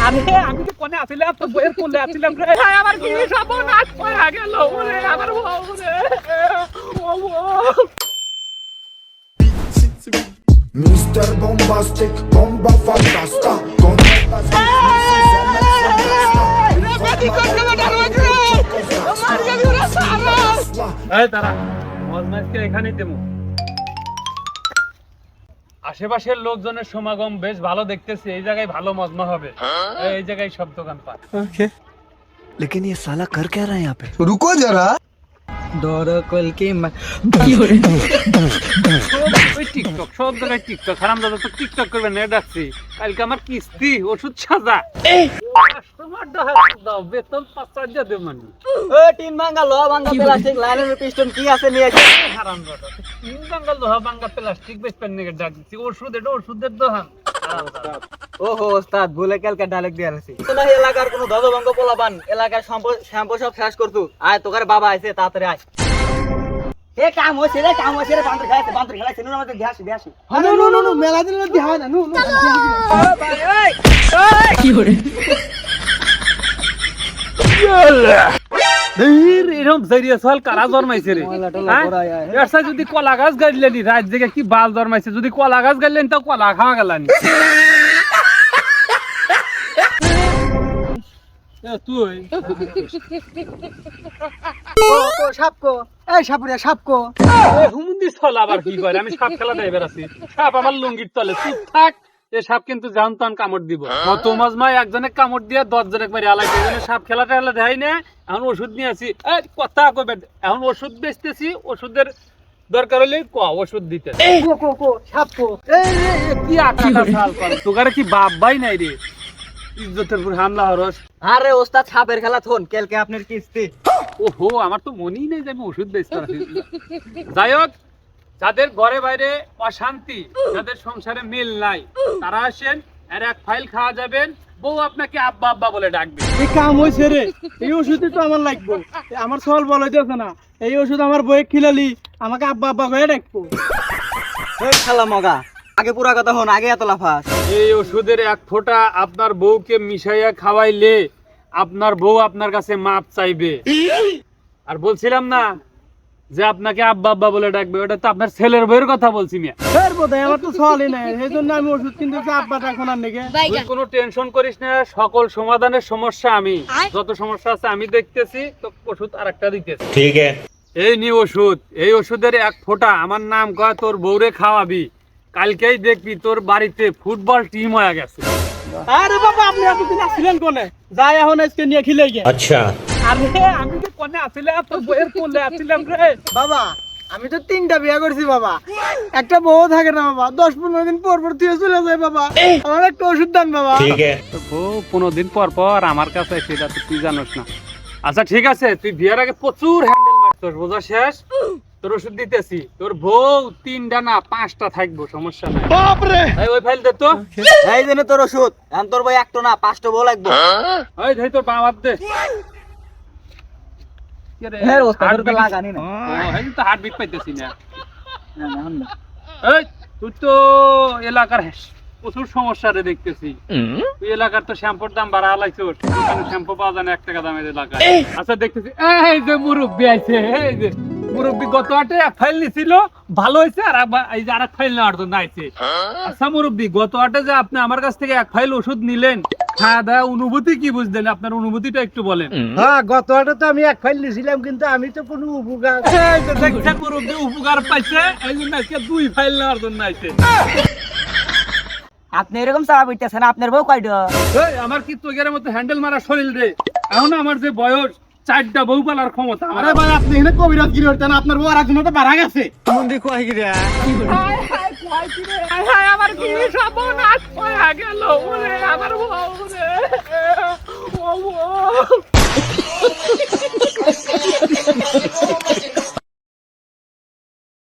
আরে আমি তো কোনে আছিলাম তো বইয়ের কোলে আছিলাম রে আমার কি সব নাচ হয়ে গেল ওরে আমার বউ রে Mr. Bombastic, bomba fantasta. Con এই তারা মজমাজকে এখানেই দেবো। আশেপাশের লোকজনের সমাগম বেশ ভালো দেখতেছি, এই জায়গায় ভালো মজমা হবে, এই জায়গায় সব দোকান পাট। लेकिन ये साला कर क्या रहा है यहाँ पे? रुको जरा টিকটক সব জায়গায় টিকটক, হারাম দাদা তো টিকটক করবে না ডাকছি। কালকে আমার কিস্তি ওষুধ সাজা দাও বেতন 5,000 দেব মানে তিন ভাঙ্গা লোহা ভাঙ্গা প্লাস্টিক লাইনের পিস্টন কি আছে নিয়ে আসি। হারাম দাদা তিন বাঙ্গাল লোহা বাঙ্গা প্লাস্টিক বেচবেন নাকি ডাক দিচ্ছি, ওষুধ এটা ওষুধের দোকান। ওহো ওস্তাদ ভুলে কালকে ডাইরেক্ট দিয়ে আসি না এলাকার কোনো দজভঙ্গ পোলাপান এলাকার শ্যাম্পু সব শেষ করতু আয় তোকার বাবা আইছে তাড়াতাড়ি আয় এ কাম হইছে রে বান্দর খাইছে নুন আমাদের গ্যাস বেশি নো মেলা দিন দি হয় না নো ভাই এই কি করে এরকম জারিয়া সাল কারা জন্মাইছে রে। এরসা যদি কলা গাছ গাড়লেনি রাত জেগে কি বাল জন্মাইছে, যদি কলা গাছ গাড়লেন তো কলা খাওয়া গেলানি। তুই সাপকো এই সাপুরিয়া সাপকো হুমুন্দি ছল আবার কি করে, আমি সাপ খেলা ড্রাইভার আছি, সাপ আমার লুঙ্গির তলে চুপ থাক। এ সাপ কিন্তু জান তান কামড় দিব, কত মাজমায় একজনে কামড় দিয়ে 10 জনের মারি আলাই, এজন্য সাপ খেলাটা হলে দেয় না। এখন ওষুধ নিয়ে আসি, এই কথা কবে এখন ওষুধ বেচতেছি, ওষুধের দরকার হলে ওষুধ দিতে কো সাপকো কি আকাটা সাল করে তোকারে কি বাপ ভাই নাই রে, ইজ্জতের উপর হামলা হরস। আরে ওস্তাদ সাপের খেলা থন কালকে আপনার কিস্তি। ওহো আমার তো মনেই নেই যে আমি ওষুধ বেচতে পারি। যাই হোক, যাদের ঘরে বাইরে অশান্তি, যাদের সংসারে মিল নাই, তারা আসেন, আর এক ফাইল খাওয়া যাবেন, বউ আপনাকে আব্বা আব্বা বলে ডাকবে। এই কাম হয়েছে রে, এই ওষুধই তো আমার লাগবো, আমার সল বল হইতেছে না, এই ওষুধ আমার বইয়ে খিলালি আমাকে আব্বা আব্বা করে ডাকবো। ওই শালা মগা আগে পুরা কথা হন, আগে এত লাফাস। এই ওষুধের এক ফোঁটা আপনার বউকে মিশাইয়া খাওয়াইলে আপনার বউ আপনার কাছে মাপ চাইবে। আর বলছিলাম না যে আপনাকে আব্বা আব্বা বলে ডাকবে, ওটা তো আপনার ছেলের বউয়ের কথা বলছি মিয়া। এর বোধহয় আমার তো সলই নাই, সেই জন্য আমি ওষুধ কিনতেছি আব্বা এখন আর নাকি। তুই কোনো টেনশন করিস না, সকল সমাধানের সমস্যা আমি, যত সমস্যা আছে আমি দেখতেছি, তো ওষুধ আরেকটা দিতেছি। ঠিক আছে, এই নি ওষুধ, এই ওষুধের এক ফোঁটা আমার নাম কয় তোর বউরে খাওয়াবি, কালকেই দেখবি তোর বাড়িতে ফুটবল টিম হয়ে গেছে। আরে বাবা আপনি এতদিন আসছিলেন কোনে, যাই এখন আজকে নিয়ে খিলে গিয়ে। अच्छा আরে আমি তো কোনে আছিলাম তো বইয়ের কোলে আছিলাম রে বাবা আমি তো 3টা বিয়ে করছি বাবা, একটা বউ থাকে না বাবা, 10-15 দিন পর পর তুই চলে যায় বাবা, আমার একটা ওষুধ দেন বাবা। ठीक है তো বউ 15 দিন পর পর আমার কাছে সেটা তো তুই জানোস না। আচ্ছা ঠিক আছে, তুই বিয়ের আগে প্রচুর হ্যান্ডেল মারছস, বোঝা শেষ, তোর ওষুধ দিতেছি, তোর বউ 3টা না 5টা থাকবো, সমস্যা নাই। বাপরে ওই ফাইল দে তো, এই জন্য তোর ওষুধ এখন তোর বই একটা না 5টা বউ লাগবে। ওই ধই তোর বাবার দে। হ্যাঁ ওস্তাদ তোর তো লাগানি না। এই তো হার্টবিট পাইতেছি না। এই তুই তো এলাকার প্রচুর সমস্যা রে দেখতেছি, তুই এলাকার তো শ্যাম্পুর দাম বাড়া লাইছস, এখানে শ্যাম্পু পাওয়া যায় না 1 টাকা দামের এলাকায়। আচ্ছা দেখতেছি এই যে মুরব্বি আইছে, এই যে মুরব্বি গত হাটে এক ফাইল নিছিল, ভালো হয়েছে, আর এই যে আরেক ফাইল নেওয়ার জন্য আইছে। আচ্ছা মুরব্বি গত হাটে যে আপনি আমার কাছ থেকে এক ফাইল ওষুধ নিলেন, খাওয়া দাওয়া অনুভূতি কি বুঝলেন, আপনার অনুভূতিটা একটু বলেন। হ্যাঁ গত হাটে তো আমি এক ফাইল নিয়েছিলাম, কিন্তু আমি তো কোনো উপকার। এই যে দেখছেন মুরব্বি উপকার পাইছে, এই জন্য আজকে 2 ফাইল নেওয়ার জন্য আইছে। আপনি এরকম চাওয়া বইতেছেন, আপনার বউ কয়টা? এই আমার কি তোগের মতো হ্যান্ডেল মারা শরীর রে, এখন আমার যে বয়স 4টা বউ পালার ক্ষমতা আমার। আরে ভাই আপনি এখানে কবিরাজ কি করতেন, আপনার বউ আর একজন তো বাড়া গেছে। হায় হায় কয় কি রে, হায় হায় আমার কি সর্বনাশ হয়ে গেল।